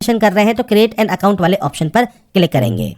कर रहे हैं तो क्रिएट एन अकाउंट वाले ऑप्शन पर क्लिक करेंगे।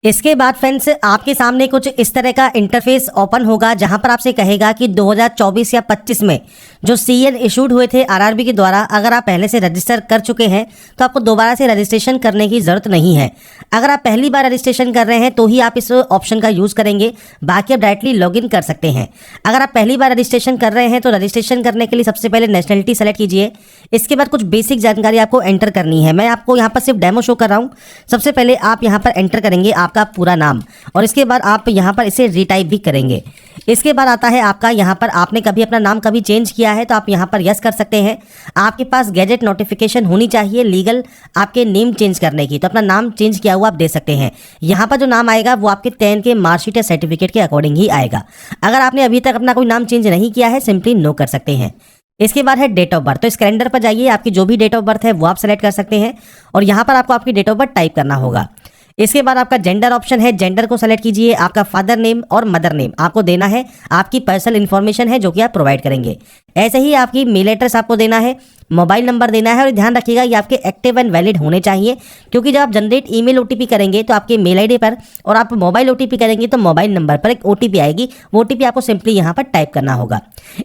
इसके बाद फ्रेंड्स आपके सामने कुछ इस तरह का इंटरफेस ओपन होगा जहां पर आपसे कहेगा कि 2024 या 25 में जो सीएन इशूड हुए थे आरआरबी के द्वारा, अगर आप पहले से रजिस्टर कर चुके हैं तो आपको दोबारा से रजिस्ट्रेशन करने की ज़रूरत नहीं है। अगर आप पहली बार रजिस्ट्रेशन कर रहे हैं तो ही आप इस ऑप्शन का यूज़ करेंगे, बाकी आप डायरेक्टली लॉगिन कर सकते हैं। अगर आप पहली बार रजिस्ट्रेशन कर रहे हैं तो रजिस्ट्रेशन करने के लिए सबसे पहले नेशनलिटी सेलेक्ट कीजिए। इसके बाद कुछ बेसिक जानकारी आपको एंटर करनी है। मैं आपको यहाँ पर सिर्फ डेमो शो कर रहा हूँ। सबसे पहले आप यहाँ पर एंटर करेंगे आपका पूरा नाम और इसके बाद आप यहाँ पर इसे रीटाइप भी करेंगे। इसके बाद आता है आपका यहाँ पर आपने कभी अपना नाम कभी चेंज किया है तो आप यहाँ पर यस कर सकते हैं। आपके पास गैजेट नोटिफिकेशन होनी चाहिए लीगल आपके नेम चेंज करने की, तो अपना नाम चेंज किया हुआ आप दे सकते हैं। यहाँ पर जो नाम आएगा वो आपके 10 के मार्कशीट या सर्टिफिकेट के अकॉर्डिंग ही आएगा। अगर आपने अभी तक अपना कोई नाम चेंज नहीं किया है सिंपली नो कर सकते हैं। इसके बाद है डेट ऑफ बर्थ, तो इस कैलेंडर पर जाइए, आपकी जो भी डेट ऑफ बर्थ है वो आप सेलेक्ट कर सकते हैं और यहाँ पर आपको आपकी डेट ऑफ बर्थ टाइप करना होगा। इसके बाद आपका जेंडर ऑप्शन है, जेंडर को सेलेक्ट कीजिए। आपका फादर नेम और मदर नेम आपको देना है, आपकी पर्सनल इन्फॉर्मेशन है जो कि आप प्रोवाइड करेंगे। ऐसे ही आपकी मेल एड्रेस आपको देना है, मोबाइल नंबर देना है और ध्यान रखिएगा ये आपके एक्टिव एंड वैलिड होने चाहिए, क्योंकि जब आप जनरेट ईमेल ओटीपी करेंगे तो आपके मेल आईडी पर और आप मोबाइल ओटीपी करेंगे तो मोबाइल नंबर पर एक ओटीपी आएगी। वो ओटीपी आपको सिंपली यहाँ पर टाइप करना होगा।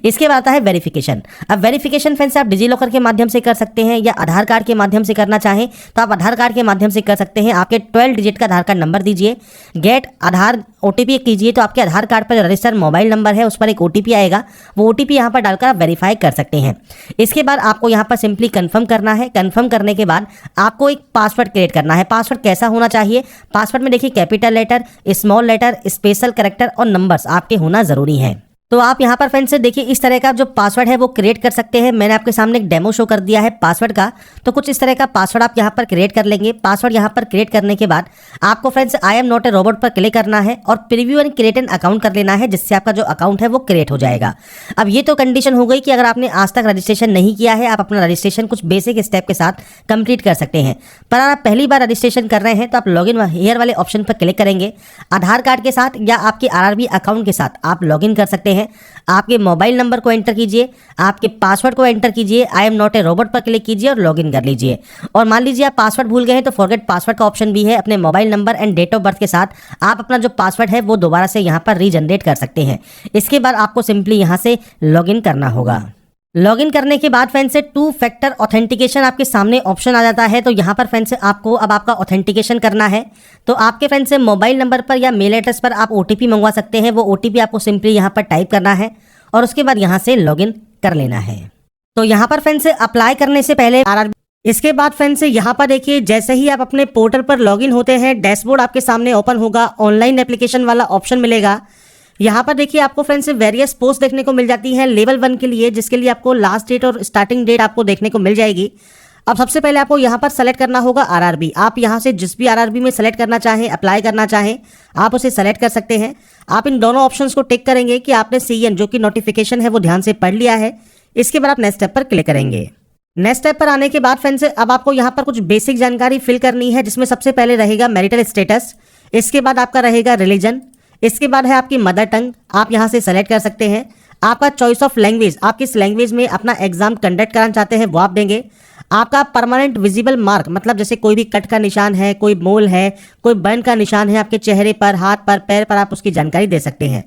इसके बाद आता है वेरिफिकेशन। अब वेरिफिकेशन फ्रेंड्स आप डिजीलॉकर के माध्यम से कर सकते हैं या आधार कार्ड के माध्यम से करना चाहें तो आप आधार कार्ड के माध्यम से कर सकते हैं। आपके 12 डिजिट का आधार कार्ड नंबर दीजिए, गेट आधार ओटीपी कीजिए तो आपके आधार कार्ड पर जो रजिस्टर्ड मोबाइल नंबर है उस पर एक ओटीपी आएगा। वो ओटीपी यहाँ पर डालकर आप वेरीफाई कर सकते हैं। इसके बाद आपको यहाँ पर सिंपली कंफर्म करना है। कंफर्म करने के बाद आपको एक पासवर्ड क्रिएट करना है। पासवर्ड कैसा होना चाहिए? पासवर्ड में देखिए capital letter, small letter, special character और नंबर्स आपके होना जरूरी है। तो आप यहाँ पर फ्रेंड्स देखिए इस तरह का जो पासवर्ड है वो क्रिएट कर सकते हैं। मैंने आपके सामने एक डेमो शो कर दिया है पासवर्ड का, तो कुछ इस तरह का पासवर्ड आप यहाँ पर क्रिएट कर लेंगे। पासवर्ड यहाँ पर क्रिएट करने के बाद आपको friends I am not a robot पर क्लिक करना है और preview and create an account कर लेना है, जिससे आपका जो अकाउंट है वो क्रिएट हो जाएगा। अब ये तो कंडीशन हो गई कि अगर आपने आज तक रजिस्ट्रेशन नहीं किया है, आप अपना रजिस्ट्रेशन कुछ बेसिक स्टेप के साथ कंप्लीट कर सकते हैं। पर अगर आप पहली बार रजिस्ट्रेशन कर रहे हैं तो आप लॉगिन हियर वाले ऑप्शन पर क्लिक करेंगे। आधार कार्ड के साथ या आपके आरआरबी अकाउंट के साथ आप लॉगिन कर सकते हैं। आपके मोबाइल नंबर को एंटर कीजिए, आपके पासवर्ड को एंटर कीजिए, I am not a robot पर क्लिक कीजिए और लॉगिन कर लीजिए। और मान लीजिए आप पासवर्ड भूल गए हैं तो फॉरगेट पासवर्ड का ऑप्शन भी है। अपने mobile number and date of birth के साथ आप अपना जो पासवर्ड है वो दोबारा से यहाँ पर रीजनरेट कर सकते हैं। इसके बाद आपको सिंपली यहाँ से लॉगिन करना होगा। लॉगिन करने के बाद फ्रेंड्स से 2 फैक्टर ऑथेंटिकेशन आपके सामने ऑप्शन आ जाता है। तो यहाँ पर फ्रेंड्स आपको अब आपका ऑथेंटिकेशन करना है। तो आपके फ्रेंड्स से मोबाइल नंबर पर या मेल एड्रेस पर आप ओटीपी मंगवा सकते हैं। वो ओटीपी आपको सिंपली यहाँ पर टाइप करना है और उसके बाद यहाँ से लॉगिन कर लेना है। तो यहाँ पर फ्रेंड्स अप्लाई करने से पहले इसके बाद फ्रेंड्स यहाँ पर देखिए जैसे ही आप अपने पोर्टल पर लॉगिन होते हैं डैशबोर्ड आपके सामने ओपन होगा, ऑनलाइन एप्लीकेशन वाला ऑप्शन मिलेगा। यहाँ पर देखिए आपको फ्रेंड्स वेरियस पोस्ट देखने को मिल जाती हैं लेवल 1 के लिए, जिसके लिए आपको लास्ट डेट और स्टार्टिंग डेट आपको देखने को मिल जाएगी। अब सबसे पहले आपको यहाँ पर सेलेक्ट करना होगा आरआरबी। आप यहाँ से जिस भी आरआरबी में सेलेक्ट करना चाहें, अप्लाई करना चाहें, आप उसे सेलेक्ट कर सकते हैं। आप इन दोनों ऑप्शंस को टिक करेंगे कि आपने सीएन जो कि नोटिफिकेशन है वो ध्यान से पढ़ लिया है। इसके बाद आप नेक्स्ट स्टेप पर क्लिक करेंगे। नेक्स्ट स्टेप पर आने के बाद फ्रेंड्स अब आपको यहाँ पर कुछ बेसिक जानकारी फिल करनी है, जिसमें सबसे पहले रहेगा मैरिटल स्टेटस। इसके बाद आपका रहेगा रिलीजन। इसके बाद है आपकी मदर टंग, आप यहाँ से सेलेक्ट कर सकते हैं। आपका चॉइस ऑफ लैंग्वेज, आप किस लैंग्वेज में अपना एग्जाम कंडक्ट कराना चाहते हैं वो आप देंगे। आपका परमानेंट विजिबल मार्क, मतलब जैसे कोई भी कट का निशान है, कोई मोल है, कोई बर्न का निशान है आपके चेहरे पर, हाथ पर, पैर पर, आप उसकी जानकारी दे सकते हैं।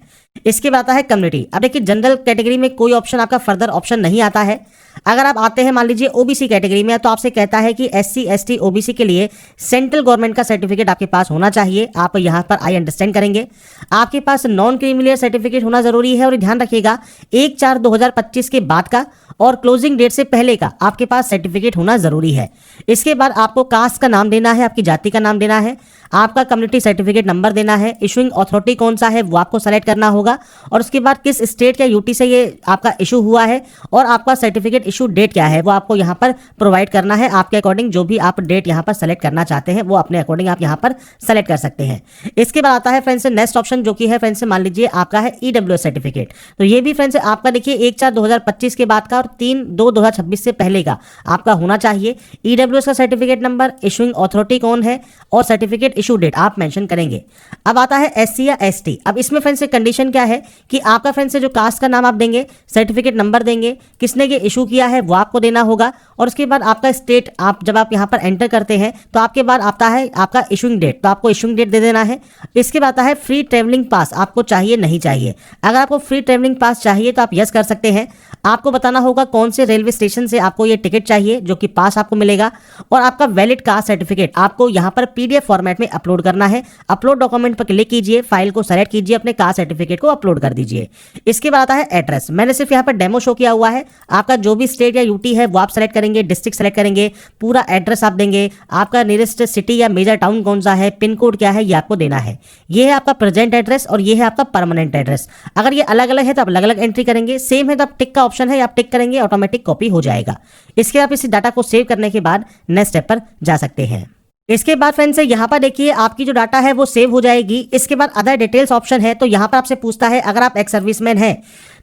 इसके बाद आता है कम्युनिटी। अब देखिए जनरल कैटेगरी में कोई ऑप्शन आपका फर्दर ऑप्शन नहीं आता है। अगर आप आते हैं मान लीजिए ओबीसी कैटेगरी में तो आपसे कहता है कि एससी एसटी ओबीसी के लिए सेंट्रल गवर्नमेंट का सर्टिफिकेट आपके पास होना चाहिए। आप यहाँ पर आई अंडरस्टैंड करेंगे। आपके पास नॉन क्रीमिलियर सर्टिफिकेट होना जरूरी है और ध्यान रखिएगा 1/4/2025 के बाद का और क्लोजिंग डेट से पहले का आपके पास सर्टिफिकेट होना जरूरी है। इसके बाद आपको कास्ट का नाम देना है, आपकी जाति का नाम देना है, आपका कम्युनिटी सर्टिफिकेट नंबर देना है, इशूइंग अथॉरिटी कौन सा है वो आपको सेलेक्ट करना होगा और उसके बाद किस स्टेट या यूटी से ये आपका इशू हुआ है और आपका सर्टिफिकेट इशू डेट क्या है वो आपको यहाँ पर प्रोवाइड करना है। आपके अकॉर्डिंग जो भी आप डेट यहाँ पर सेलेक्ट करना चाहते हैं वो अपने अकॉर्डिंग आप यहाँ पर सेलेक्ट कर सकते हैं। इसके बाद आता है फ्रेंड्स नेक्स्ट ऑप्शन जो कि है फ्रेंड्स मान लीजिए आपका है ईडब्ल्यूएस सर्टिफिकेट। तो ये भी फ्रेंड्स आपका देखिए 1/4/2025 के बाद का और 3/2/2026 से पहले का आपका होना चाहिए। ईडब्ल्यूएस का सर्टिफिकेट नंबर, इशूइंग अथॉरिटी कौन है और सर्टिफिकेट इशू डेट आप मेंशन करेंगे। अब आता है एससी या एसटी। अब इसमें फ्रेंड्स कंडीशन क्या है कि आपका फ्रेंड्स जो कास्ट का नाम आप देंगे, सर्टिफिकेट नंबर देंगे, किसने ये इशू किया है वो आपको देना होगा। और उसके बाद आपका स्टेट, आप जब आप यहाँ पर एंटर करते हैं तो आपके बाद आता है आपका इशूइंग डेट, तो आपको इशूइंग डेट दे देना है। इसके बाद आता है फ्री ट्रेवलिंग पास, आपको चाहिए नहीं चाहिए। अगर आपको फ्री ट्रेवलिंग पास चाहिए तो आप यस कर सकते हैं। आपको बताना होगा कौन से रेलवे स्टेशन से आपको ये टिकट चाहिए जो कि पास आपको मिलेगा, और आपका वैलिड कास्ट सर्टिफिकेट आपको यहाँ पर पीडीएफ फॉर्मेट में अपलोड करना है। अपलोड डॉक्यूमेंट पर क्लिक कीजिए, फाइल को सेलेक्ट कीजिए, अपने कास्ट सर्टिफिकेट को अपलोड कर दीजिए। इसके बाद आता है एड्रेस। मैंने सिर्फ यहाँ पर डेमो शो किया हुआ है। आपका जो भी स्टेट या यूटी है वो आप सेलेक्ट करेंगे, डिस्ट्रिक्ट सेलेक्ट करेंगे, पूरा एड्रेस आप देंगे, आपका नियरेस्ट सिटी या मेजर टाउन कौन सा है, पिन कोड क्या है, ये आपको देना है। ये है आपका प्रेजेंट एड्रेस और ये है आपका परमानेंट एड्रेस। अगर ये अलग अलग है तो आप अलग अलग एंट्री करेंगे, सेम है तो आप टिक का ऑप्शन है, आप टिक करेंगे, ऑटोमेटिक कॉपी हो जाएगा। इसके बाद इसी डाटा को सेव करने के बाद नेक्स्ट स्टेप पर जा सकते हैं। इसके बाद फ्रेंड्स यहाँ पर देखिए आपकी जो डाटा है वो सेव हो जाएगी। इसके बाद अदर डिटेल्स ऑप्शन है, तो यहाँ पर आपसे पूछता है अगर आप एक्स सर्विसमैन हैं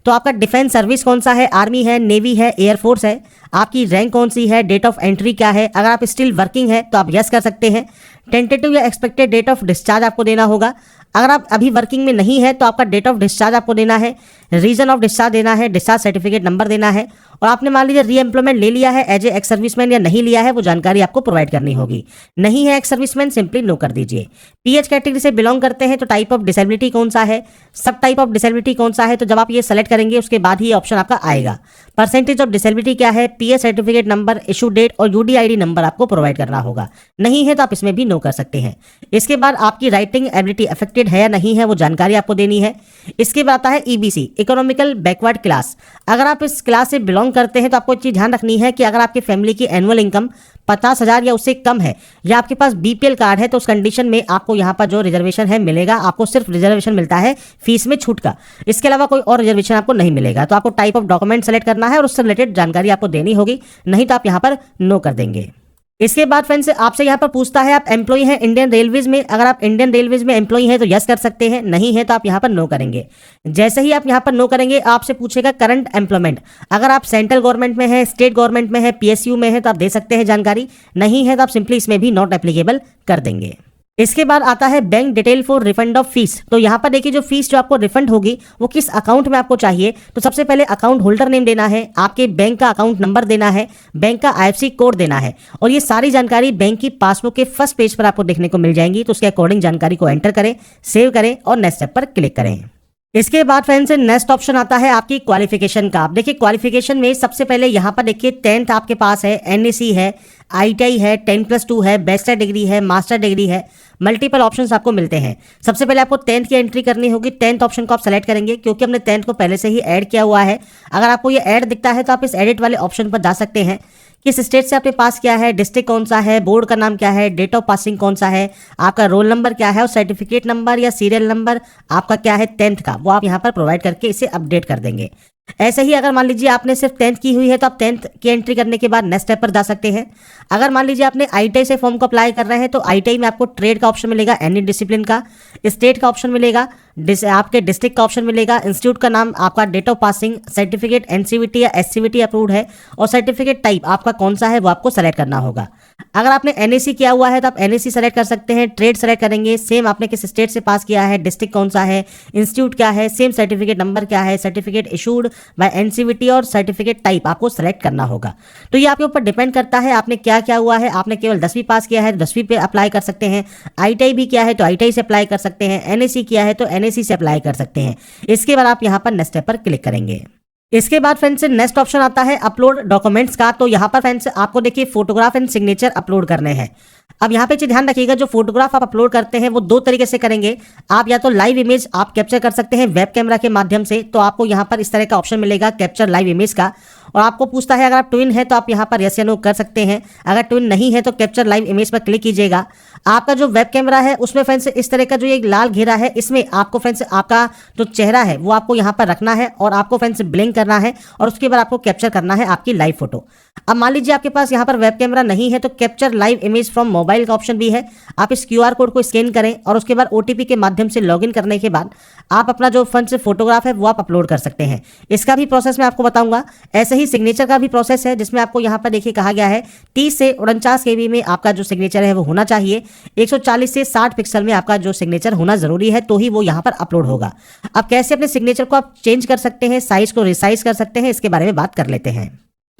तो आपका डिफेंस सर्विस कौन सा है, आर्मी है, नेवी है, एयरफोर्स है, आपकी रैंक कौन सी है, डेट ऑफ एंट्री क्या है। अगर आप स्टिल वर्किंग है तो आप यस कर सकते हैं। टेंटेटिव या एक्सपेक्टेड डेट ऑफ डिस्चार्ज आपको देना होगा। अगर आप अभी वर्किंग में नहीं है तो आपका डेट ऑफ डिस्चार्ज आपको देना है, रीजन ऑफ डिस्चार्ज देना है, डिस्चार्ज सर्टिफिकेट नंबर देना है, और आपने मान लीजिए री एम्प्लॉयमेंट ले लिया है एज ए एक्स सर्विसमैन या नहीं लिया है वो जानकारी आपको प्रोवाइड करनी होगी। नहीं है एक्स सर्विसमैन, सिंपली नो कर दीजिए। पीएच कैटेगरी से बिलोंग करते हैं तो टाइप ऑफ डिसेबिलिटी कौन सा है, सब टाइप ऑफ डिसेबिलिटी कौन सा है, तो जब आप ये सेलेक्ट करेंगे उसके बाद ही ये ऑप्शन आपका आएगा। परसेंटेज ऑफ डिसेबिलिटी क्या है, PH certificate number, issue date और यूडीआईडी नंबर आपको प्रोवाइड करना होगा। नहीं है तो आप इसमें भी नो कर सकते हैं। इसके बाद आपकी राइटिंग एबिलिटी अफेक्टेड है या नहीं है वो जानकारी आपको देनी है। इसके बाद आता है ईबीसी, इकोनॉमिकल बैकवर्ड क्लास। अगर आप इस क्लास से बिलोंग करते हैं तो आपको एक चीज ध्यान रखनी है कि अगर आपकी फैमिली की एनुअल इनकम 50,000 या उससे कम है या आपके पास बीपीएल कार्ड है तो उस कंडीशन में आपको यहाँ पर जो रिजर्वेशन है मिलेगा। आपको सिर्फ रिजर्वेशन मिलता है फीस में छूट का, इसके अलावा कोई और रिजर्वेशन आपको नहीं मिलेगा। तो आपको टाइप ऑफ डॉक्यूमेंट सेलेक्ट करना है और उससे रिलेटेड जानकारी आपको देनी होगी, नहीं तो आप यहाँ पर नो कर देंगे। इसके बाद फ्रेंड्स आपसे यहाँ पर पूछता है आप एम्प्लॉय हैं इंडियन रेलवेज में। अगर आप इंडियन रेलवेज में एम्प्लॉय हैं तो यस कर सकते हैं, नहीं है तो आप यहाँ पर नो करेंगे। जैसे ही आप यहाँ पर नो करेंगे आपसे पूछेगा करंट एम्प्लॉयमेंट। अगर आप सेंट्रल गवर्नमेंट में है, स्टेट गवर्नमेंट में है, पीएसयू में है तो आप दे सकते हैं जानकारी, नहीं है तो आप सिंपली इसमें भी नॉट एप्लीकेबल कर देंगे। इसके बाद आता है bank detail for refund of fees. तो यहाँ पर देखिए जो फीस जो आपको रिफंड होगी वो किस अकाउंट में आपको चाहिए, तो सबसे पहले अकाउंट होल्डर नेम देना है, आपके बैंक का अकाउंट नंबर देना है, बैंक का आईएफएससी कोड देना है, और ये सारी जानकारी बैंक की पासबुक के फर्स्ट पेज पर आपको देखने को मिल जाएंगी। तो उसके अकॉर्डिंग जानकारी को एंटर करें, सेव करें और नेक्स्ट स्टेप पर क्लिक करें। इसके बाद फ्रेंड्स नेक्स्ट ऑप्शन आता है आपकी क्वालिफिकेशन का। आप देखिए क्वालिफिकेशन में सबसे पहले यहाँ पर देखिए 10th आपके पास है, एनएससी है, आईटीआई है, 10+2 है, बैचलर डिग्री है, मास्टर डिग्री है, मल्टीपल ऑप्शंस आपको मिलते हैं। सबसे पहले आपको 10th की एंट्री करनी होगी। 10th ऑप्शन को आप सेलेक्ट करेंगे क्योंकि हमने 10th को पहले से ही ऐड किया हुआ है। अगर आपको ये ऐड दिखता है तो आप इस एडिट वाले ऑप्शन पर जा सकते हैं। किस स्टेट से आपने पास किया है, डिस्ट्रिक्ट कौन सा है, बोर्ड का नाम क्या है, डेट ऑफ पासिंग कौन सा है, आपका रोल नंबर क्या है और सर्टिफिकेट नंबर या सीरियल नंबर आपका क्या है 10th का, वो आप यहाँ पर प्रोवाइड करके इसे अपडेट कर देंगे। ऐसे ही अगर मान लीजिए आपने सिर्फ 10th की हुई है तो आप 10th की एंट्री करने के बाद नेक्स्ट स्टेप पर जा सकते हैं। अगर मान लीजिए आपने आईटीआई से फॉर्म को अप्लाई कर रहे हैं तो आईटीआई में आपको ट्रेड का ऑप्शन मिलेगा, एनी डिसिप्लिन का, स्टेट का ऑप्शन मिलेगा, आपके डिस्ट्रिक्ट का ऑप्शन मिलेगा, इंस्टीट्यूट का नाम, आपका date of passing, certificate NCVT या एससीवीटी अप्रूव्ड है और सर्टिफिकेट टाइप आपका कौन सा है वो आपको सेलेक्ट करना होगा। अगर आपने एनएससी किया हुआ है तो आप एनएससी सेलेक्ट कर सकते हैं, ट्रेड सेलेक्ट करेंगे, सेम आपने किस स्टेट से पास किया है, डिस्ट्रिक्ट कौन सा है, इंस्टीट्यूट क्या है, सेम सर्टिफिकेट नंबर क्या है, सर्टिफिकेट इशूड बाय एनसीवीटी और सर्टिफिकेट टाइप आपको सेलेक्ट करना होगा। तो ये आपके ऊपर डिपेंड करता है आपने क्या क्या हुआ है। आपने केवल 10वीं पास किया है तो 10वीं पे अप्लाई कर सकते हैं, आईटीआई भी किया है तो आईटीआई से अप्लाई कर सकते हैं, एनएससी किया है तो एनएससी से अप्लाई कर सकते हैं। इसके बाद आप यहाँ पर नेक्स्ट स्टेप पर क्लिक करेंगे। इसके बाद फ्रेंड्स नेक्स्ट ऑप्शन आता है अपलोड डॉक्यूमेंट्स का। तो यहाँ पर फ्रेंड्स आपको देखिए फोटोग्राफ एंड सिग्नेचर अपलोड करने हैं। अब यहाँ पे ध्यान रखिएगा जो फोटोग्राफ आप अपलोड करते हैं वो दो तरीके से करेंगे। आप या तो लाइव इमेज आप कैप्चर कर सकते हैं वेब कैमरा के माध्यम से, तो आपको यहाँ पर इस तरह का ऑप्शन मिलेगा कैप्चर लाइव इमेज का, और आपको पूछता है अगर आप ट्विन है तो आप यहाँ पर यस या नो कर सकते हैं। अगर ट्विन नहीं है तो कैप्चर लाइव इमेज पर क्लिक कीजिएगा। आपका जो वेब कैमरा है उसमें फ्रेंड्स इस तरह का जो एक लाल घेरा है इसमें आपको फ्रेंड्स आपका जो चेहरा है वो आपको यहाँ पर रखना है और आपको फ्रेंड्स ब्लिंक करना है और उसके बाद आपको कैप्चर करना है आपकी लाइव फोटो। अब मान लीजिए आपके पास यहाँ पर वेब कैमरा नहीं है तो capture live image from mobile का ऑप्शन भी है। आप इस क्यूआर कोड को स्कैन करें और उसके बाद ओटीपी के माध्यम से लॉगिन करने के बाद आप अपना जो फ्रेंड्स फोटोग्राफ है वो आप अपलोड कर सकते हैं। इसका भी प्रोसेस मैं आपको बताऊंगा। ऐसे ही सिग्नेचर का भी प्रोसेस है जिसमें आपको यहाँ पर देखिए कहा गया है 30 से 49 KB में आपका जो सिग्नेचर है वो होना चाहिए। 140 से 60 पिक्सल में आपका जो सिग्नेचर होना जरूरी है तो ही वो यहाँ पर अपलोड होगा। अब कैसे अपने सिग्नेचर को आप चेंज कर सकते हैं, साइज को रिसाइज कर सकते हैं, इसके बारे में बात कर लेते हैं।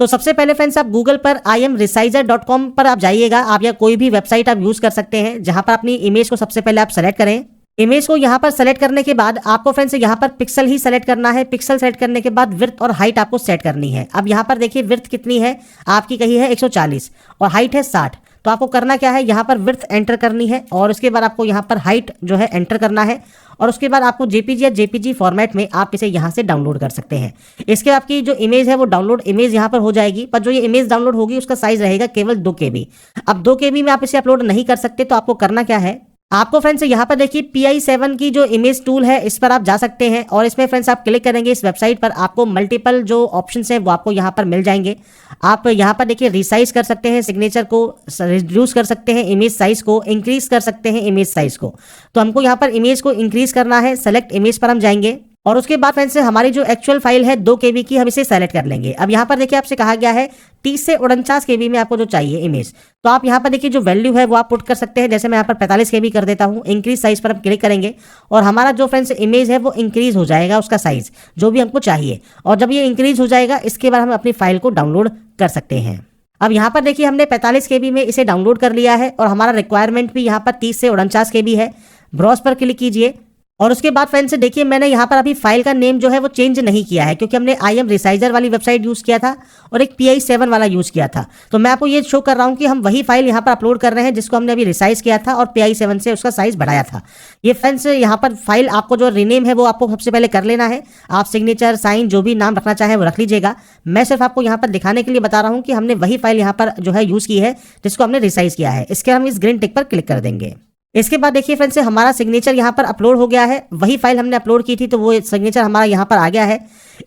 तो सबसे पहले फ्रेंड्स आप गूगल पर imresizer.com पर आप जाइएगा, आप या कोई भी वेबसाइट आप यूज कर सकते हैं, जहां पर अपनी इमेज को सबसे पहले आप सेलेक्ट करें। इमेज को यहाँ पर सेलेक्ट करने के बाद आपको फ्रेंड्स यहाँ पर पिक्सल ही सेलेक्ट करना है। पिक्सल सेलेक्ट करने के बाद विड्थ और हाइट आपको सेट करनी है। अब यहाँ पर देखिए विड्थ कितनी है, आपकी कही है 140 और हाइट है 60। तो आपको करना क्या है, यहाँ पर विड्थ एंटर करनी है और उसके बाद आपको यहाँ पर हाइट जो है एंटर करना है और उसके बाद आपको जेपीजी या जेपीजी फॉर्मेट में आप इसे यहाँ से डाउनलोड कर सकते हैं। इसके आपकी जो इमेज है वो डाउनलोड इमेज यहाँ पर हो जाएगी, पर जो ये इमेज डाउनलोड होगी उसका साइज रहेगा केवल 2 KB। अब 2 KB में आप इसे अपलोड नहीं कर सकते, तो आपको करना क्या है, आपको फ्रेंड्स यहाँ पर देखिए PI7 की जो इमेज टूल है इस पर आप जा सकते हैं और इसमें फ्रेंड्स आप क्लिक करेंगे इस वेबसाइट पर, आपको मल्टीपल जो ऑप्शंस हैं वो आपको यहाँ पर मिल जाएंगे। आप यहाँ पर देखिए रिसाइज कर सकते हैं, सिग्नेचर को रिड्यूस कर सकते हैं, इमेज साइज को इंक्रीज कर सकते हैं, इमेज साइज को। तो हमको यहाँ पर इमेज को इंक्रीज करना है, सेलेक्ट इमेज पर हम जाएंगे और उसके बाद फ्रेंड्स हमारी जो एक्चुअल फाइल है 2 KB की, हम इसे सेलेक्ट कर लेंगे। अब यहाँ पर देखिए आपसे कहा गया है 30 से 49 KB में आपको जो चाहिए इमेज, तो आप यहाँ पर देखिए जो वैल्यू है वो आप पुट कर सकते हैं। जैसे मैं यहाँ पर 45 KB कर देता हूँ, इंक्रीज साइज पर हम क्लिक करेंगे और हमारा जो फ्रेंड्स इमेज है वो इंक्रीज हो जाएगा, उसका साइज जो भी हमको चाहिए। और जब ये इंक्रीज हो जाएगा इसके बाद हम अपनी फाइल को डाउनलोड कर सकते हैं। अब यहाँ पर देखिए हमने 45 KB में इसे डाउनलोड कर लिया है और हमारा रिक्वायरमेंट भी यहाँ पर 30 से 49 KB है। ब्राउज पर क्लिक कीजिए और उसके बाद फ्रेंड्स देखिए मैंने यहाँ पर अभी फाइल का नेम जो है वो चेंज नहीं किया है, क्योंकि हमने imresizer वाली वेबसाइट यूज़ किया था और एक PI7 वाला यूज़ किया था। तो मैं आपको ये शो कर रहा हूँ कि हम वही फाइल यहाँ पर अपलोड कर रहे हैं जिसको हमने अभी रिसाइज किया था और PI7 से उसका साइज बढ़ाया था। ये फ्रेंड्स यहाँ पर फाइल आपको जो रीनेम है वो आपको सबसे पहले कर लेना है। आप सिग्नेचर साइन जो भी नाम रखना चाहें वो रख लीजिएगा। मैं सिर्फ आपको यहाँ पर दिखाने के लिए बता रहा हूँ कि हमने वही फाइल यहाँ पर जो है यूज़ की है जिसको हमने रिसाइज किया है। इसके हम इस ग्रीन टिक पर क्लिक कर देंगे। इसके बाद देखिए फ्रेंड्स हमारा सिग्नेचर यहाँ पर अपलोड हो गया है, वही फाइल हमने अपलोड की थी तो वो सिग्नेचर हमारा यहाँ पर आ गया है।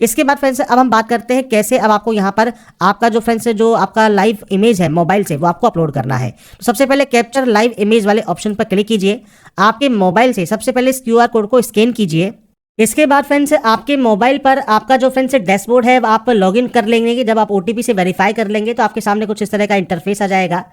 इसके बाद फ्रेंड्स अब हम बात करते हैं कैसे अब आपको यहाँ पर आपका जो फ्रेंड्स जो आपका लाइव इमेज है मोबाइल से वो आपको अपलोड करना है। तो सबसे पहले कैप्चर लाइव इमेज वाले ऑप्शन पर क्लिक कीजिए। आपके मोबाइल से सबसे पहले इस QR कोड को स्कैन कीजिए। इसके बाद फ्रेंड्स आपके मोबाइल पर आपका जो फ्रेंड्स डैशबोर्ड है आप लॉगिन कर लेंगे। जब आप OTP से वेरीफाई कर लेंगे तो आपके सामने कुछ इस तरह का इंटरफेस आ जाएगा,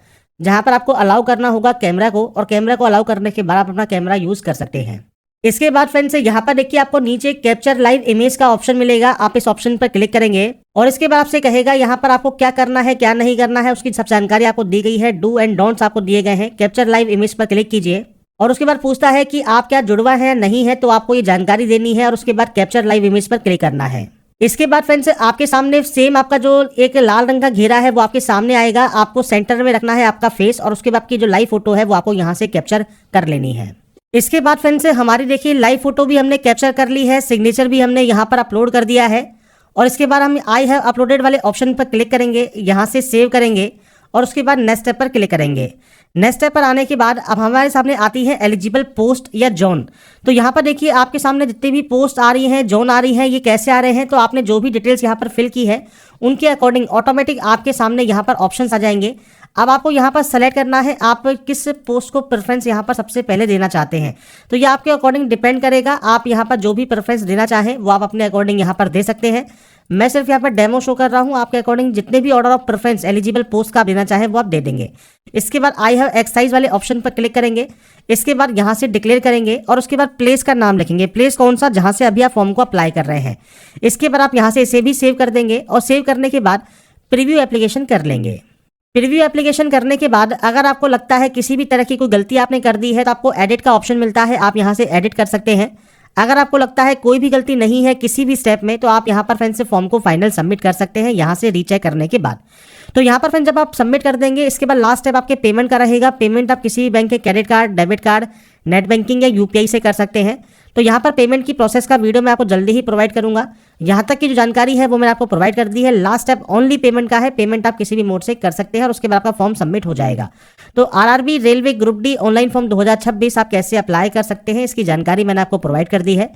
जहां पर आपको अलाउ करना होगा कैमरा को और कैमरा को अलाउ करने के बाद आप अपना कैमरा यूज कर सकते हैं। इसके बाद फ्रेंड्स यहाँ पर देखिए आपको नीचे कैप्चर लाइव इमेज का ऑप्शन मिलेगा, आप इस ऑप्शन पर क्लिक करेंगे और इसके बाद आपसे कहेगा यहाँ पर आपको क्या करना है क्या नहीं करना है, उसकी सब जानकारी आपको दी गई है। डू एंड डोंट्स आपको दिए गए हैं। कैप्चर लाइव इमेज पर क्लिक कीजिए और उसके बाद पूछता है कि आप क्या जुड़वा है या नहीं है, तो आपको ये जानकारी देनी है और उसके बाद कैप्चर लाइव इमेज पर क्लिक करना है। इसके बाद फ्रेंड्स आपके सामने सेम आपका जो एक लाल रंग का घेरा है वो आपके सामने आएगा। आपको सेंटर में रखना है आपका फेस और उसके बाद की जो लाइव फोटो है वो आपको यहाँ से कैप्चर कर लेनी है। इसके बाद फ्रेंड्स हमारी देखिए लाइव फोटो भी हमने कैप्चर कर ली है, सिग्नेचर भी हमने यहाँ पर अपलोड कर दिया है और इसके बाद हम आई हैव अपलोडेड वाले ऑप्शन पर क्लिक करेंगे, यहाँ से सेव करेंगे और उसके बाद नेक्स्ट स्टेप पर क्लिक करेंगे। नेक्स्ट स्टेप पर आने के बाद अब हमारे सामने आती है एलिजिबल पोस्ट या जोन। तो यहाँ पर देखिए आपके सामने जितनी भी पोस्ट आ रही हैं, जोन आ रही हैं, ये कैसे आ रहे हैं, तो आपने जो भी डिटेल्स यहाँ पर फिल की है उनके अकॉर्डिंग ऑटोमेटिक आपके सामने यहाँ पर ऑप्शंस आ जाएंगे। अब आपको यहाँ पर सेलेक्ट करना है आप किस पोस्ट को प्रेफरेंस यहाँ पर सबसे पहले देना चाहते हैं। तो ये आपके अकॉर्डिंग डिपेंड करेगा, आप यहाँ पर जो भी प्रेफरेंस देना चाहें वो आप अपने अकॉर्डिंग यहाँ पर दे सकते हैं। मैं सिर्फ यहाँ पर डेमो शो कर रहा हूँ, आपके अकॉर्डिंग जितने भी order of preference eligible post का आप देना चाहें वो आप दे देंगे। इसके बाद आई हैव एक्सरसाइज वाले ऑप्शन पर क्लिक करेंगे। इसके बाद यहाँ से डिक्लेयर करेंगे और उसके बाद प्लेस का नाम लिखेंगे, प्लेस कौन सा जहाँ से अभी आप फॉर्म को अप्लाई कर रहे हैं। इसके बाद आप यहाँ से इसे भी सेव कर देंगे और सेव करने के बाद प्रीव्यू एप्लीकेशन कर लेंगे। प्रीव्यू एप्लीकेशन करने के बाद अगर आपको लगता है किसी भी तरह की कोई गलती आपने कर दी है तो आपको एडिट का ऑप्शन मिलता है, आप यहाँ से एडिट कर सकते हैं। अगर आपको लगता है कोई भी गलती नहीं है किसी भी स्टेप में तो आप यहाँ पर फ्रेंड्स से फॉर्म को फाइनल सबमिट कर सकते हैं यहाँ से रीचेक करने के बाद। तो यहाँ पर फ्रेंड्स जब आप सबमिट कर देंगे इसके बाद लास्ट स्टेप आपके पेमेंट का रहेगा। पेमेंट आप किसी भी बैंक के credit card, debit card, net banking या UPI से कर सकते हैं। तो यहाँ पर पेमेंट की प्रोसेस का वीडियो मैं आपको जल्दी ही प्रोवाइड करूंगा। यहाँ तक की जो जानकारी है वो मैंने आपको प्रोवाइड कर दी है। लास्ट स्टेप ओनली पेमेंट का है, पेमेंट आप किसी भी मोड से कर सकते हैं और उसके बाद आपका फॉर्म सबमिट हो जाएगा। तो RRB railway group D online form 2026 आप कैसे अप्लाई कर सकते हैं इसकी जानकारी मैंने आपको प्रोवाइड कर दी है।